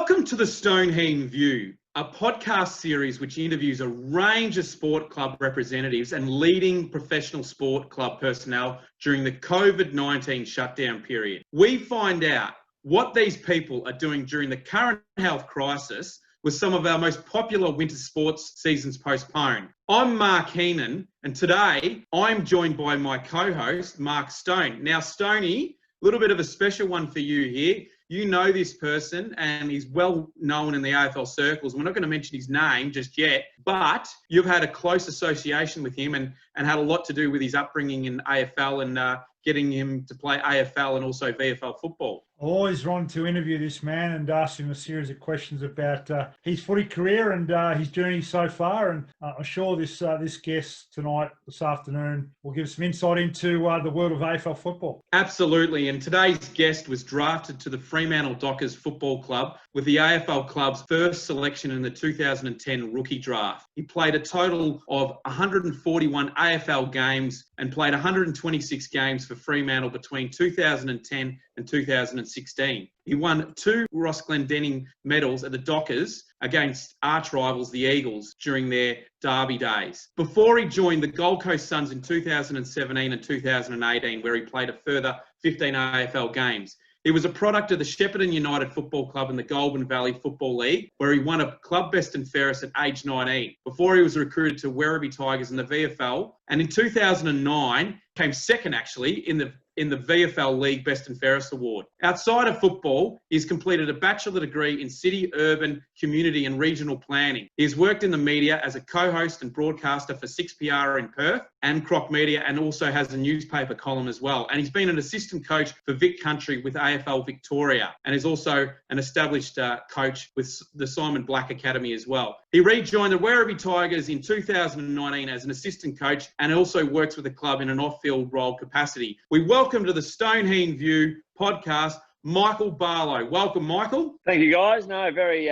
Welcome to the Stoned Heen View, a podcast series which interviews a range of sport club representatives and leading professional sport club personnel during the COVID-19 shutdown period. We find out what these people are doing during the current health crisis with some of our most popular winter sports seasons postponed. I'm Mark Heenan, and today I'm joined by my co-host, Mark Stone. Now, Stoney, a little bit of a special one for you here. You know this person and he's well known in the AFL circles. We're not going to mention his name just yet, but you've had a close association with him and had a lot to do with his upbringing in AFL and getting him to play AFL and also VFL football. Always wanted to interview this man and ask him a series of questions about his footy career and his journey so far. And I'm sure this guest tonight, this afternoon, will give some insight into the world of AFL football. Absolutely. And today's guest was drafted to the Fremantle Dockers Football Club with the AFL club's first selection in the 2010 rookie draft. He played a total of 141 AFL games and played 126 games for Fremantle between 2010 and 2016. He won 2 Ross Glendinning medals at the Dockers against arch rivals, the Eagles, during their derby days. Before he joined the Gold Coast Suns in 2017 and 2018, where he played a further 15 AFL games. He was a product of the Shepparton United Football Club and the Goulburn Valley Football League, where he won a club best and fairest at age 19, before he was recruited to Werribee Tigers in the VFL. And in 2009, came second actually in the VFL League Best and Fairest Award. Outside of football, he's completed a bachelor degree in city, urban, community and regional planning. He's worked in the media as a co-host and broadcaster for 6PR in Perth and Croc Media, and also has a newspaper column as well. And he's been an assistant coach for Vic Country with AFL Victoria, and is also an established coach with the Simon Black Academy as well. He rejoined the Werribee Tigers in 2019 as an assistant coach and also works with the club in an off-field role capacity. We welcome to the Stoned Heen View podcast, Michael Barlow. Welcome, Michael. Thank you, guys. No, very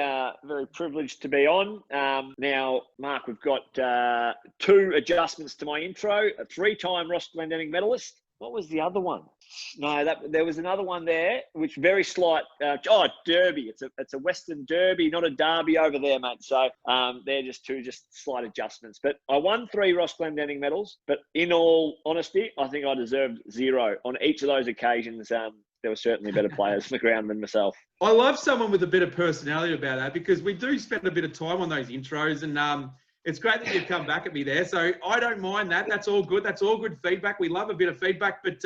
privileged to be on. Now, Mark, we've got 2 adjustments to my intro. A 3-time Ross Glendinning medalist. What was the other one? No, there was another one there, which very slight. Derby. It's a Western Derby, not a derby over there, mate. So they're just 2 slight adjustments. But I won 3 Ross Glendinning medals. But in all honesty, I think I deserved 0 on each of those occasions. There were certainly better players on the ground than myself. I love someone with a bit of personality about that, because we do spend a bit of time on those intros, and it's great that you've come back at me there. So I don't mind that. That's all good. That's all good feedback. We love a bit of feedback, but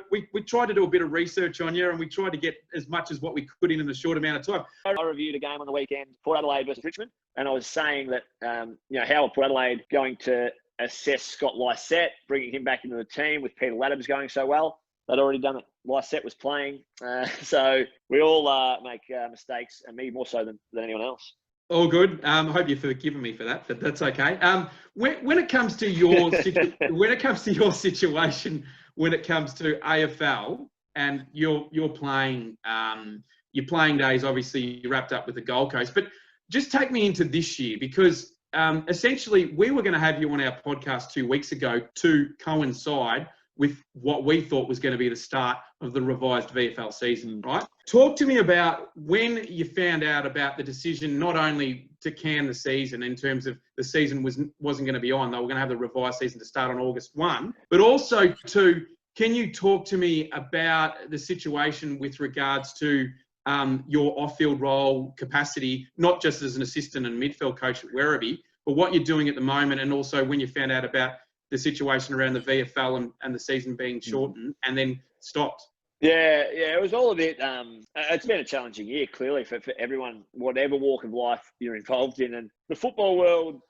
we tried to do a bit of research on you, and we tried to get as much as what we could in a short amount of time. I reviewed a game on the weekend, Port Adelaide versus Richmond, and I was saying that how are Port Adelaide going to assess Scott Lysette, bringing him back into the team with Peter Laddams going so well. They'd already done it. Lysette was playing. So we all make mistakes, and me more so than anyone else. All good. I hope you've forgiven me for that, but that's okay. When it comes to your situation, when it comes to AFL and your playing days, obviously you wrapped up with the Gold Coast, but just take me into this year, because essentially we were going to have you on our podcast 2 weeks ago to coincide with what we thought was going to be the start of the revised VFL season, right? Talk to me about when you found out about the decision, not only to can the season in terms of the season wasn't going to be on, they were going to have the revised season to start on August 1, but also can you talk to me about the situation with regards to your off-field role capacity, not just as an assistant and midfield coach at Werribee, but what you're doing at the moment, and also when you found out about the situation around the VFL and the season being shortened and then stopped. Yeah, it was all a bit. It's been a challenging year, clearly, for everyone, whatever walk of life you're involved in. And the football world,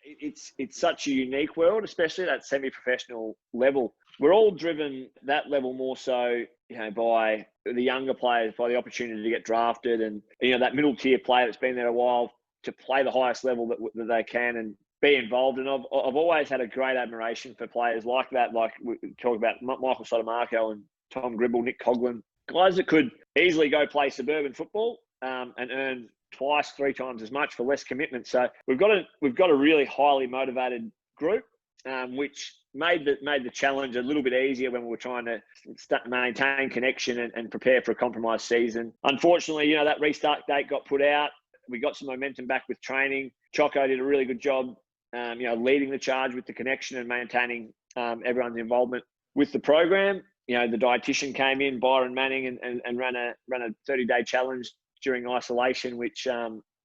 it's such a unique world, especially that semi-professional level. We're all driven that level more so, by the younger players, by the opportunity to get drafted, and that middle tier player that's been there a while to play the highest level that they can and be involved. And I've always had a great admiration for players like that. Like we talk about Michael Sotomarco and Tom Gribble, Nick Coughlin, guys that could easily go play suburban football and earn 2-3 times as much for less commitment. So we've got a really highly motivated group. which made the challenge a little bit easier when we were trying to maintain connection and prepare for a compromised season. Unfortunately, that restart date got put out. We got some momentum back with training. Choco did a really good job, leading the charge with the connection and maintaining everyone's involvement with the program. The dietitian came in, Byron Manning, and ran a 30-day challenge during isolation, which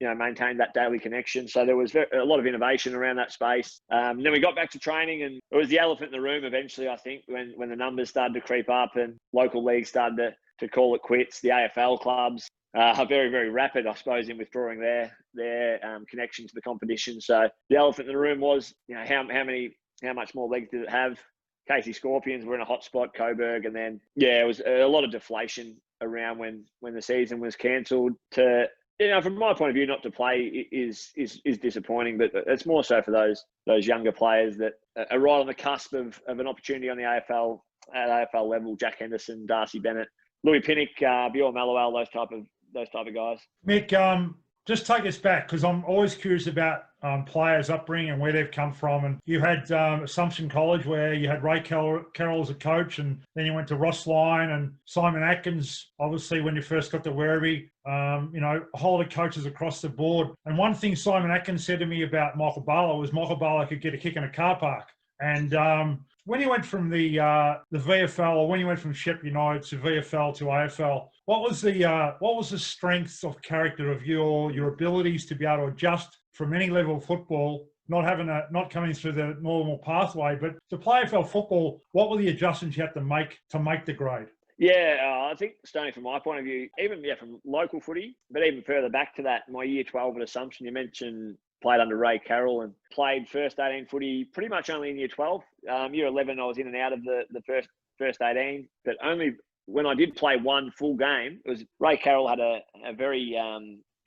maintained that daily connection. So there was a lot of innovation around that space. Then we got back to training, and it was the elephant in the room eventually, I think, when the numbers started to creep up and local leagues started to call it quits. The AFL clubs are very, very rapid, I suppose, in withdrawing their connection to the competition. So the elephant in the room was, how much more legs did it have? Casey Scorpions were in a hot spot, Coburg, and then it was a lot of deflation around when the season was cancelled. From my point of view, not to play is disappointing, but it's more so for those younger players that are right on the cusp of an opportunity on the AFL at AFL level. Jack Henderson, Darcy Bennett, Louis Pinnock, Bjorn Mallowell, those type of guys. Mick, just take us back, because I'm always curious about players' upbringing and where they've come from. And you had Assumption College, where you had Ray Carroll as a coach, and then you went to Ross Lyon and Simon Atkins, obviously, when you first got to Werribee. A whole lot of coaches across the board. And one thing Simon Atkins said to me about Michael Barlow was Michael Barlow could get a kick in a car park. And when you went from the VFL, or when you went from Shep United to VFL to AFL, what was the strengths of character of your abilities to be able to adjust from any level of football, not coming through the normal pathway, but to play AFL football? What were the adjustments you had to make the grade? Yeah, I think, Stoney, from my point of view, even from local footy, but even further back to that, my year 12 at Assumption, you mentioned played under Ray Carroll and played first 18 footy pretty much only in year 12. Year 11, I was in and out of the first 18, but only when I did play one full game. It was Ray Carroll had a very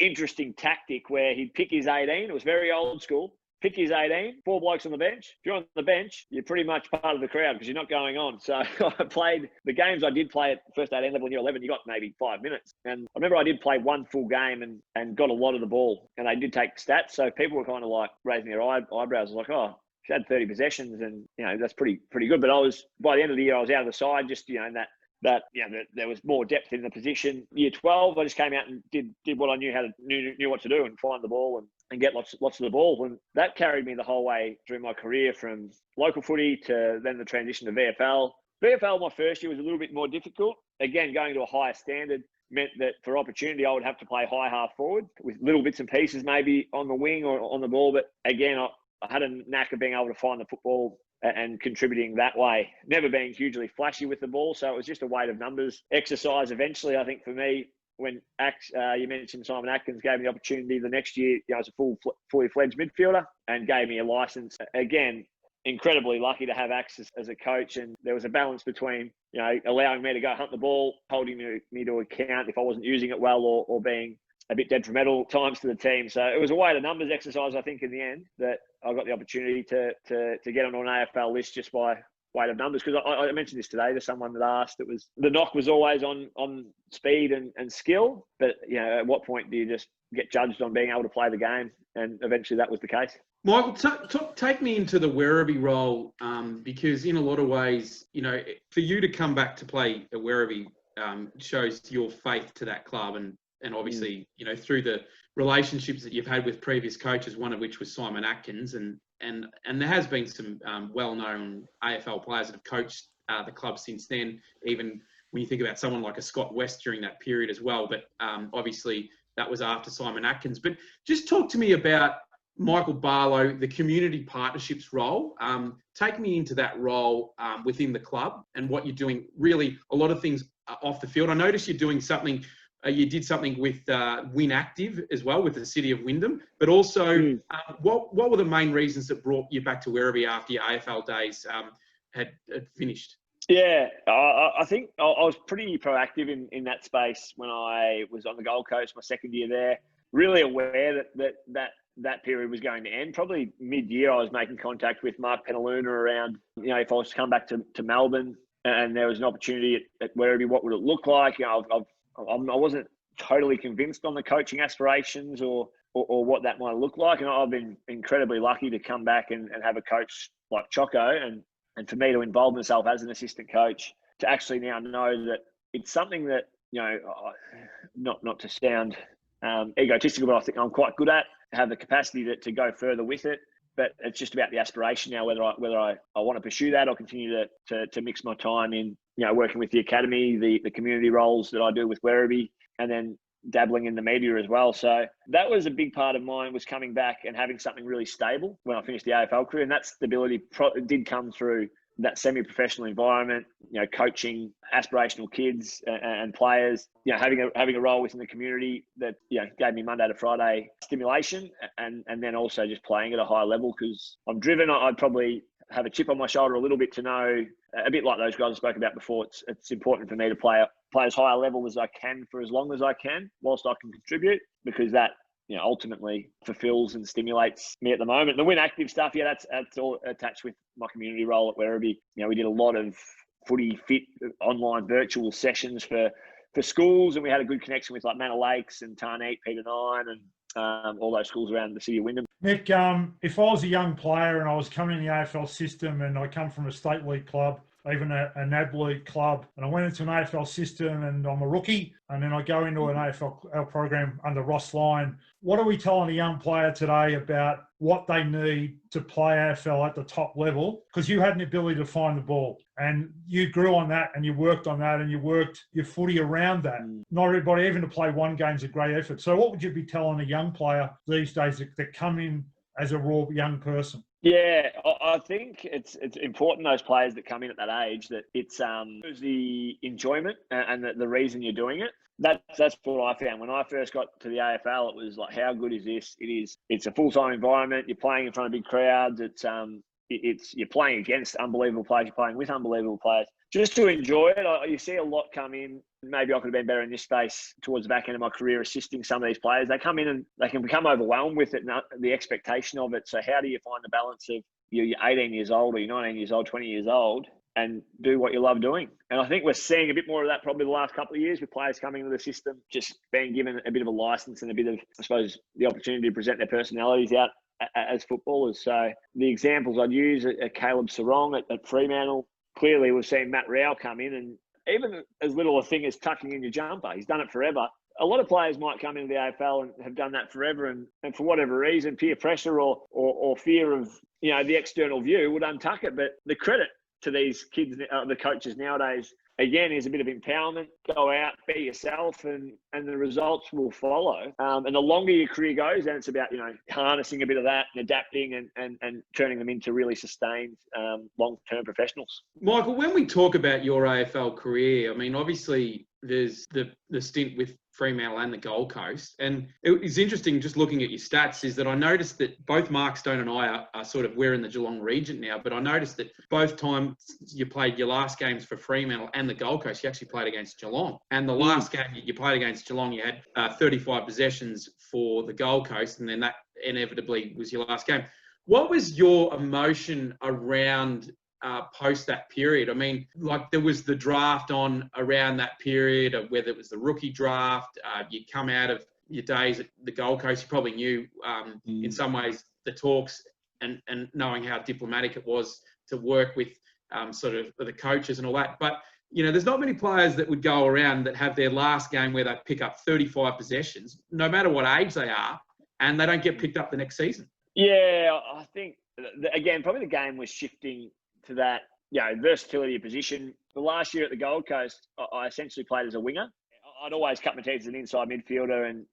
interesting tactic where he'd pick his 18. It was very old school. Pick his 18, 4 blokes on the bench. If you're on the bench, you're pretty much part of the crowd because you're not going on. So I played the games I did play at first 18 level in year 11, you got maybe 5 minutes. And I remember I did play one full game and got a lot of the ball. And they did take stats. So people were kind of like raising their eyebrows. Like, oh, she had 30 possessions and, that's pretty good. But by the end of the year, I was out of the side, just, in that there was more depth in the position. Year 12, I just came out and did what I knew what to do, and find the ball and get lots of the ball. And that carried me the whole way through my career, from local footy to then the transition to VFL. VFL, my first year, was a little bit more difficult. Again, going to a higher standard meant that for opportunity, I would have to play high half forward with little bits and pieces, maybe on the wing or on the ball. But again, I had a knack of being able to find the football and contributing that way, never being hugely flashy with the ball. So it was just a weight of numbers exercise. Eventually, I think for me, when you mentioned Simon Atkins gave me the opportunity the next year, as a fully fledged midfielder, and gave me a license. Again, incredibly lucky to have Axe as a coach, and there was a balance between, allowing me to go hunt the ball, holding me to account if I wasn't using it well, or being a bit detrimental times to the team. So it was a weight of numbers exercise, I think, in the end, that I got the opportunity to get onto an AFL list just by weight of numbers. Because I mentioned this today to someone that asked, the knock was always on speed and skill, but at what point do you just get judged on being able to play the game? And eventually that was the case. Michael, take me into the Werribee role, because in a lot of ways, for you to come back to play at Werribee shows your faith to that club, and obviously, through the relationships that you've had with previous coaches, one of which was Simon Atkins, and there has been some well-known AFL players that have coached the club since then, even when you think about someone like a Scott West during that period as well. But obviously, that was after Simon Atkins. But just talk to me about Michael Barlow, the community partnerships role. Take me into that role within the club and what you're doing, really a lot of things off the field. I noticed you're doing something. You did something with Win Active as well, with the City of Wyndham. But also, what were the main reasons that brought you back to Werribee after your AFL days had finished? Yeah, I think I was pretty proactive in that space when I was on the Gold Coast, my second year there. Really aware that period was going to end. Probably mid-year, I was making contact with Mark Penaluna around, if I was to come back to Melbourne and there was an opportunity at Werribee, what would it look like? I wasn't totally convinced on the coaching aspirations or what that might look like. And I've been incredibly lucky to come back and have a coach like Choco, and for me to involve myself as an assistant coach, to actually now know that it's something that, not to sound egotistical, but I think I'm quite good at, have the capacity to go further with it. But it's just about the aspiration now, whether I want to pursue that or continue to mix my time in, working with the academy, the community roles that I do with Werribee, and then dabbling in the media as well. So that was a big part of mine, was coming back and having something really stable when I finished the AFL career. And that stability did come through that semi-professional environment, coaching aspirational kids and players, having a role within the community that, gave me Monday to Friday stimulation, and then also just playing at a high level, because I'm driven. I'd probably have a chip on my shoulder a little bit to know, a bit like those guys I spoke about before, it's important for me to play as high a level as I can for as long as I can, whilst I can contribute, because that, ultimately fulfills and stimulates me at the moment. The Win Active stuff, that's all attached with my community role at Werribee. We did a lot of footy fit online virtual sessions for schools, and we had a good connection with like Manor Lakes and Tarneet, Peter Nine, and all those schools around the city of Wyndham. Nick, if I was a young player and I was coming in the AFL system, and I come from a state league club, even a NAB league club, and I went into an AFL system and I'm a rookie, and then I go into an AFL program under Ross Lyon, what are we telling a young player today about what they need to play AFL at the top level? Because you had an ability to find the ball, and you grew on that, and you worked on that, and you worked your footy around that. Not everybody, even to play one game is a great effort. So what would you be telling a young player these days that come in as a raw young person? Yeah, I think it's important, those players that come in at that age, that it's the enjoyment and the reason you're doing it. That's what I found when I first got to the AFL. It was like, how good is this? It's a full-time environment. You're playing in front of big crowds. You're playing against unbelievable players. You're playing with unbelievable players. Just to enjoy it, you see a lot come in. Maybe I could have been better in this space towards the back end of my career, assisting some of these players. They come in and they can become overwhelmed with it and the expectation of it. So how do you find the balance of you're 18 years old, or you're 19 years old, 20 years old, and do what you love doing? And I think we're seeing a bit more of that probably the last couple of years, with players coming into the system, just being given a bit of a license and a bit of, I suppose, the opportunity to present their personalities out as footballers. So the examples I'd use are Caleb Sarong at Fremantle. Clearly, we've seen Matt Rowell come in, and even as little a thing as tucking in your jumper, he's done it forever. A lot of players might come into the AFL and have done that forever, and for whatever reason, peer pressure or fear of the external view, would untuck it. But the credit to these kids, the coaches nowadays, again, is a bit of empowerment. Go out, be yourself, and the results will follow. And the longer your career goes, then it's about harnessing a bit of that and adapting and turning them into really sustained long-term professionals. Michael, when we talk about your AFL career, I mean, obviously there's the stint with Fremantle and the Gold Coast. And it's interesting, just looking at your stats, is that I noticed that both Mark Stone and I are sort of, we're in the Geelong region now, but I noticed that both times you played your last games for Fremantle and the Gold Coast, you actually played against Geelong. And the last game you played against Geelong, you had 35 possessions for the Gold Coast, and then that inevitably was your last game. What was your emotion around post that period? I mean, like, there was the draft on around that period, of whether it was the rookie draft, you come out of your days at the Gold Coast, you probably knew in some ways the talks and knowing how diplomatic it was to work with sort of the coaches and all that. But, there's not many players that would go around that have their last game where they pick up 35 possessions, no matter what age they are, and they don't get picked up the next season. Yeah, I think, again, probably the game was shifting to that, versatility of position. The last year at the Gold Coast, I essentially played as a winger. I'd always cut my teeth as an inside midfielder, and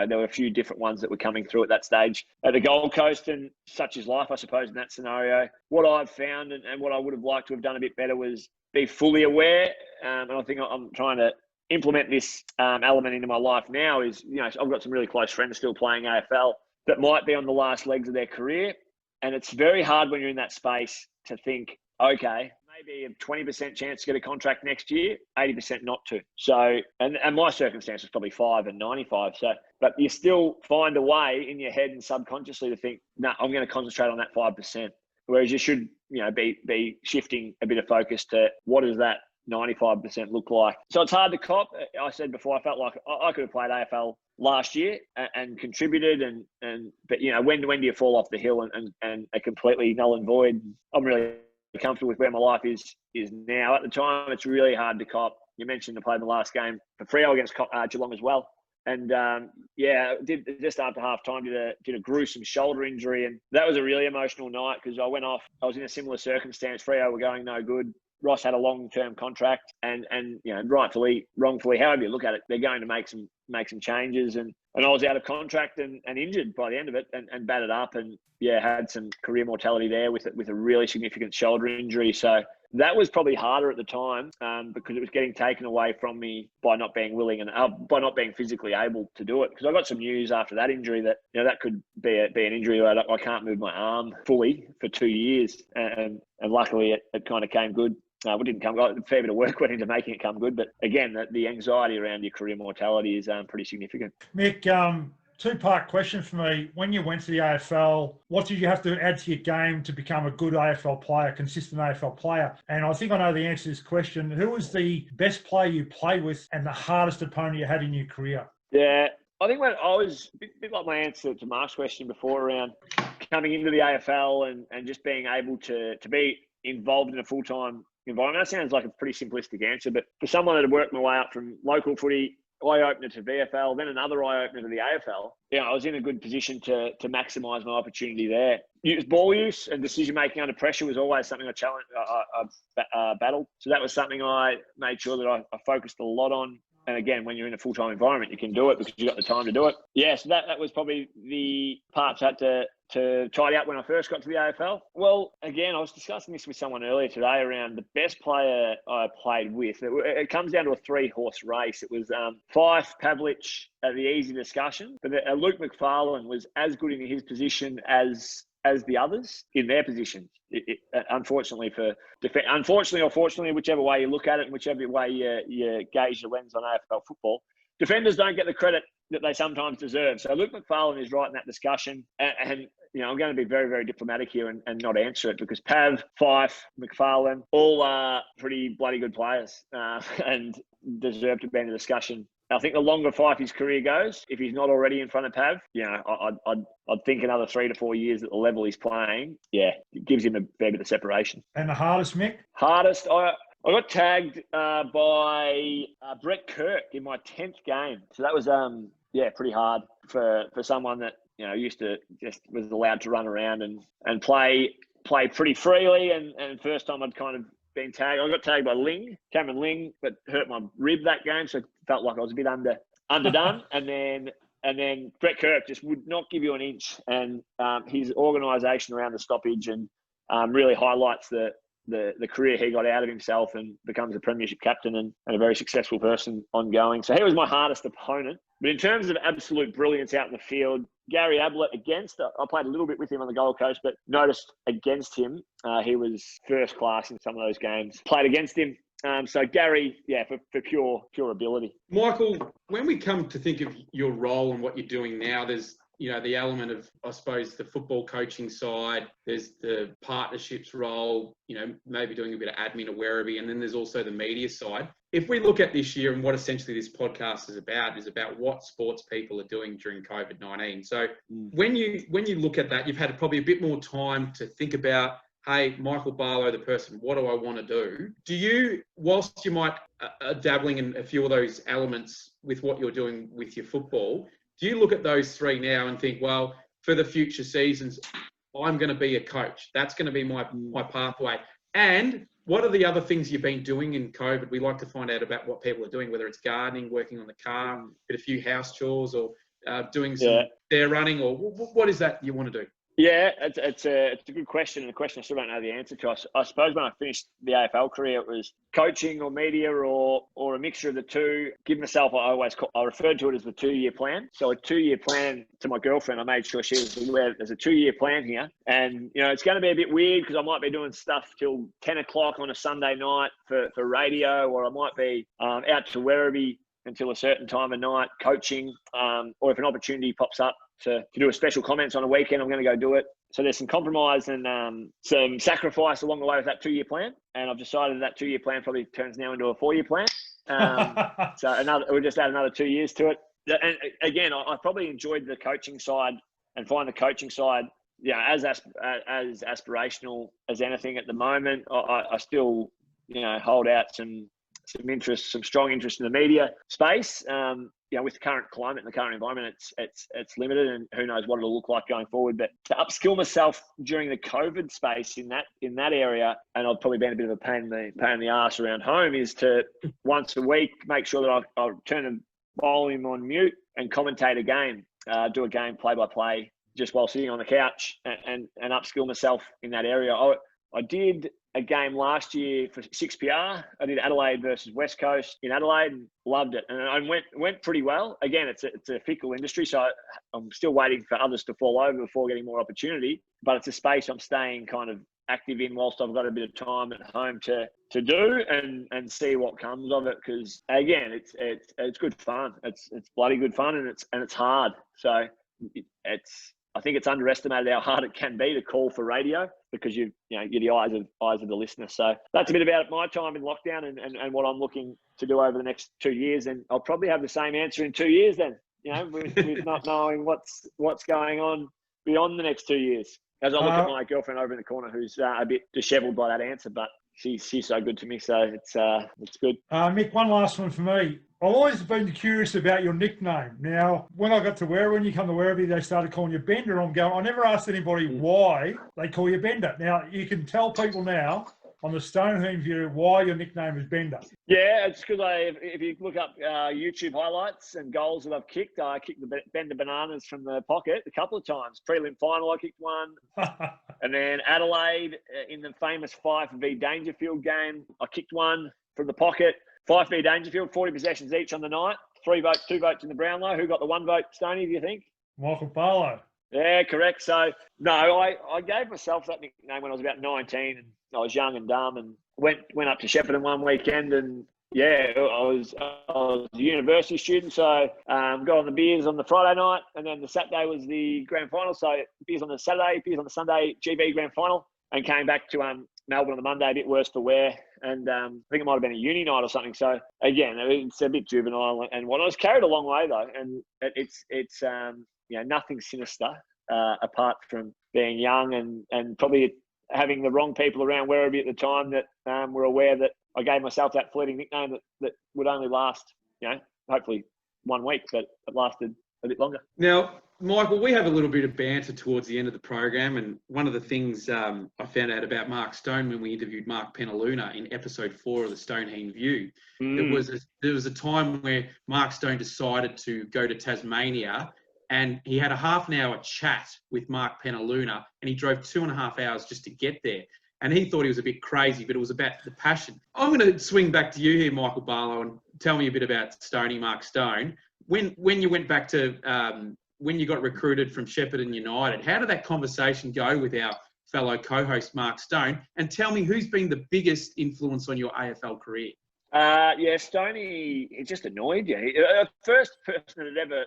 there were a few different ones that were coming through at that stage at the Gold Coast, and such is life, I suppose, in that scenario. What I've found and what I would have liked to have done a bit better was be fully aware, and I think I'm trying to implement this element into my life now. Is I've got some really close friends still playing AFL that might be on the last legs of their career, and it's very hard when you're in that space to think, okay, maybe a 20% chance to get a contract next year, 80% not to. So, and my circumstance was probably 5 and 95. So, but you still find a way in your head and subconsciously to think, no, I'm going to concentrate on that 5%. Whereas you should, be shifting a bit of focus to what does that 95% look like. So it's hard to cop. I said before, I felt like I could have played AFL last year and contributed, but when do you fall off the hill and are completely null and void? I'm really comfortable with where my life is now. At the time, it's really hard to cop. You mentioned I played the last game for Freo against Geelong as well. And did just after half time did a gruesome shoulder injury, and that was a really emotional night because I went off. I was in a similar circumstance. Freo were going no good. Ross had a long-term contract, and rightfully, wrongfully, however you look at it, they're going to make some changes, and I was out of contract and injured by the end of it, and battered up, and had some career mortality there with a really significant shoulder injury. So that was probably harder at the time because it was getting taken away from me by not being willing and by not being physically able to do it. Because I got some news after that injury that that could be an injury where I can't move my arm fully for 2 years, and luckily it kind of came good. It didn't come. A fair bit of work went into making it come good, but again, the anxiety around your career mortality is pretty significant. Mick, two-part question for me. When you went to the AFL, what did you have to add to your game to become a good AFL player, consistent AFL player? And I think I know the answer to this question. Who was the best player you played with and the hardest opponent you had in your career? Yeah, I think when I was a bit like my answer to Mark's question before around coming into the AFL and just being able to be involved in a full-time environment. That sounds like a pretty simplistic answer, but for someone that had worked my way up from local footy, eye-opener to VFL, then another eye-opener to the AFL, I was in a good position to maximise my opportunity there. Ball use and decision-making under pressure was always something I battled. So that was something I made sure that I focused a lot on. And again, when you're in a full-time environment, you can do it because you've got the time to do it. Yeah, so that was probably the parts I had to tidy up when I first got to the AFL. Well, again, I was discussing this with someone earlier today around the best player I played with. It comes down to a 3-horse race. It was Fife, Pavlich, the easy discussion. But Luke McFarlane was as good in his position as the others in their positions. Unfortunately or fortunately, whichever way you look at it and whichever way you gauge the lens on AFL football, defenders don't get the credit that they sometimes deserve. So Luke McFarlane is right in that discussion. And I'm going to be very, very diplomatic here and not answer it because Pav, Fife, McFarlane, all are pretty bloody good players and deserve to be in the discussion. I think the longer Fifey's career goes, if he's not already in front of Pav, I'd think another 3 to 4 years at the level he's playing, it gives him a fair bit of separation. And the hardest, Mick? Hardest, I got tagged by Brett Kirk in my 10th game. So that was, pretty hard for someone that, used to just was allowed to run around and play pretty freely. And first time I'd kind of been tagged. I got tagged by Cameron Ling, but hurt my rib that game. So it felt like I was a bit underdone. And then Brett Kirk just would not give you an inch. And his organisation around the stoppage and really highlights the career he got out of himself and becomes a premiership captain and a very successful person ongoing. So he was my hardest opponent. But in terms of absolute brilliance out in the field, Gary Ablett I played a little bit with him on the Gold Coast, but noticed against him, he was first class in some of those games. Played against him. So Gary, for pure ability. Michael, when we come to think of your role and what you're doing now, there's the element of, I suppose, the football coaching side. There's the partnerships role, maybe doing a bit of admin at Werribee, and then there's also the media side. If we look at this year and what essentially this podcast is about what sports people are doing during COVID-19. So when you look at that, you've had probably a bit more time to think about, hey, Michael Barlow, the person, what do I want to do? Do you, whilst you might dabbling in a few of those elements with what you're doing with your football, do you look at those three now and think, well, for the future seasons, I'm going to be a coach. That's going to be my pathway. And what are the other things you've been doing in COVID? We like to find out about what people are doing, whether it's gardening, working on the car, a few house chores, or doing some stair running, or what is that you want to do? Yeah, it's a good question, and a question I still don't know the answer to. I suppose when I finished the AFL career, it was coaching or media or a mixture of the two. Give myself, I referred to it as the 2-year plan. So a 2-year plan to my girlfriend. I made sure she was aware that there's a 2-year plan here, and it's going to be a bit weird because I might be doing stuff till 10 o'clock on a Sunday night for radio, or I might be out to Werribee until a certain time of night coaching, or if an opportunity pops up to do a special comments on a weekend, I'm going to go do it. So there's some compromise and some sacrifice along the way with that 2-year plan. And I've decided that 2-year plan probably turns now into a 4-year plan. So we'll just add another 2 years to it. And again, I probably enjoyed the coaching side and find the coaching side, as aspirational as anything at the moment. I still, hold out some interest, some strong interest in the media space. With the current climate and the current environment, it's limited, and who knows what it'll look like going forward. But to upskill myself during the COVID space in that area, and I've probably been a bit of a pain in the ass around home, is to once a week make sure that I turn the volume on mute and commentate a game, do a game play by play, just while sitting on the couch, and upskill myself in that area. I did a game last year for 6PR. I did Adelaide versus West Coast in Adelaide and loved it. And I went pretty well. Again, it's a fickle industry, so I'm still waiting for others to fall over before getting more opportunity. But it's a space I'm staying kind of active in whilst I've got a bit of time at home to do and see what comes of it. Because again, it's good fun. It's bloody good fun, and it's hard. So I think it's underestimated how hard it can be to call for radio, because you're the eyes of the listener. So that's a bit about my time in lockdown and what I'm looking to do over the next 2 years. And I'll probably have the same answer in 2 years then, with not knowing what's going on beyond the next 2 years. As I look at my girlfriend over in the corner, who's a bit dishevelled by that answer, but she's so good to me. So it's good. Mick, one last one for me. I've always been curious about your nickname. Now, when I got to Werribee, when you come to Werribee, they started calling you Bender. I'm going, I never asked anybody why they call you Bender. Now, you can tell people now on the Stoned Heen View why your nickname is Bender. Yeah, it's because if you look up YouTube highlights and goals that I've kicked, I kicked the Bender bananas from the pocket a couple of times. Prelim final, I kicked one. And then Adelaide, in the famous Fife v Dangerfield game, I kicked one from the pocket. Fife v Dangerfield, 40 possessions each on the night. 3 votes, 2 votes in the Brownlow. Who got the 1 vote, Stoney, do you think? Michael Barlow. Yeah, correct. So, no, I gave myself that nickname when I was about 19, and I was young and dumb, and went up to Shepparton one weekend, and yeah, I was a university student, so got on the beers on the Friday night, and then the Saturday was the grand final. So beers on the Saturday, beers on the Sunday, GB grand final, and came back to Melbourne on the Monday, a bit worse for wear, and I think it might have been a uni night or something. So again, it's a bit juvenile and what I was carried a long way though, and it's nothing sinister apart from being young and probably having the wrong people around Werribee at the time that were aware that I gave myself that fleeting nickname that would only last, hopefully 1 week, but it lasted a bit longer. Now, Michael, we have a little bit of banter towards the end of the program, and one of the things I found out about Mark Stone when we interviewed Mark Penaluna in episode 4 of the Stoned Heen View, there was a time where Mark Stone decided to go to Tasmania, and he had a half an hour chat with Mark Penaluna, and he drove 2.5 hours just to get there. And he thought he was a bit crazy, but it was about the passion. I'm going to swing back to you here, Michael Barlow, and tell me a bit about Stoney Mark Stone. When you went back to when you got recruited from Shepparton United, how did that conversation go with our fellow co-host Mark Stone? And tell me, who's been the biggest influence on your AFL career? Stoney, it just annoyed you. The first person that ever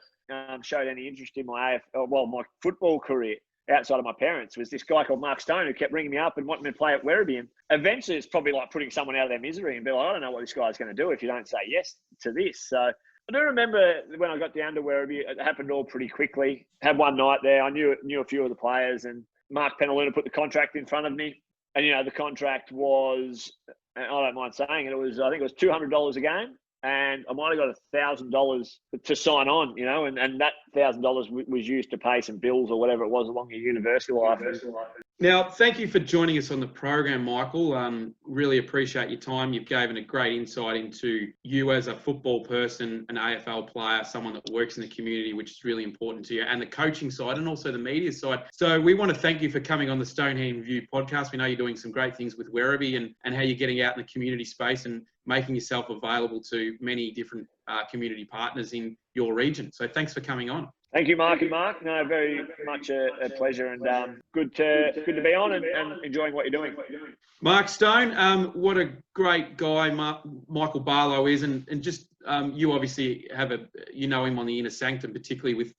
showed any interest in my my football career outside of my parents was this guy called Mark Stone, who kept ringing me up and wanting me to play at Werribee. And eventually it's probably like putting someone out of their misery and be like, I don't know what this guy's going to do if you don't say yes to this. So I do remember when I got down to Werribee, it happened all pretty quickly. Had one night there, I knew a few of the players, and Mark Penaluna put the contract in front of me. And, the contract was, I don't mind saying it, I think it was $200 a game. And I might have got $1,000 to sign on, and that $1,000 was used to pay some bills or whatever it was along your university life. Now, thank you for joining us on the program, Michael. Really appreciate your time. You've given a great insight into you as a football person, an AFL player, someone that works in the community, which is really important to you, and the coaching side and also the media side. So we want to thank you for coming on the Stoned Heen View podcast. We know you're doing some great things with Werribee and how you're getting out in the community space and making yourself available to many different community partners in your region. So thanks for coming on. Thank you, Mark and Mark. No, very much a pleasure, and good to be on and enjoying what you're doing. Mark Stone, what a great guy Michael Barlow is, and just you obviously have you know him on the inner sanctum, particularly with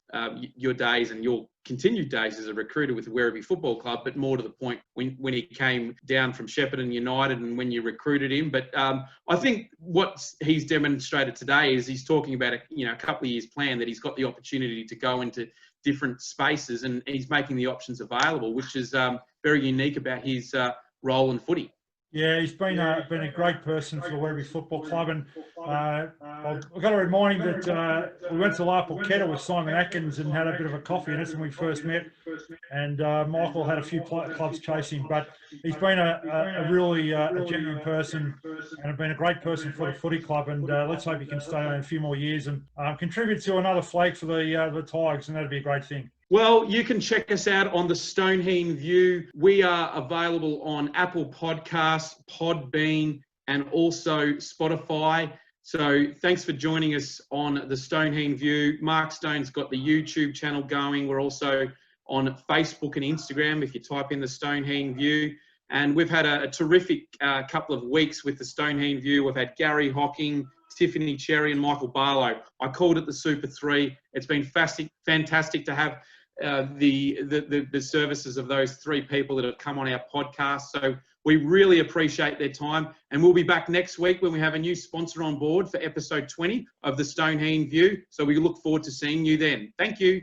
your days and your continued days as a recruiter with the Werribee Football Club, but more to the point when he came down from Shepparton United and when you recruited him. But I think what he's demonstrated today is he's talking about a couple of years plan, that he's got the opportunity to go into different spaces, and he's making the options available, which is very unique about his role in footy. Yeah, he's been a great person for the Werribee Football Club, and I've got to remind him that we went to La Porchetta with Simon Atkins and had a bit of a coffee, and that's when we first met. And Michael had a few clubs chasing, but he's been a really genuine person and been a great person for the footy club. And let's hope he can stay on a few more years and contribute to another flag for the Tigers, and that'd be a great thing. Well, you can check us out on the Stoned Heen View. We are available on Apple Podcasts, Podbean, and also Spotify. So thanks for joining us on the Stoned Heen View. Mark Stone's got the YouTube channel going. We're also on Facebook and Instagram if you type in the Stoned Heen View. And we've had a terrific couple of weeks with the Stoned Heen View. We've had Gary Hocking, Tiffany Cherry, and Michael Barlow. I called it the Super 3. It's been fantastic to have the services of those three people that have come on our podcast. So we really appreciate their time, and we'll be back next week when we have a new sponsor on board for episode 20 of the Stoned Heen View. So we look forward to seeing you then. Thank you.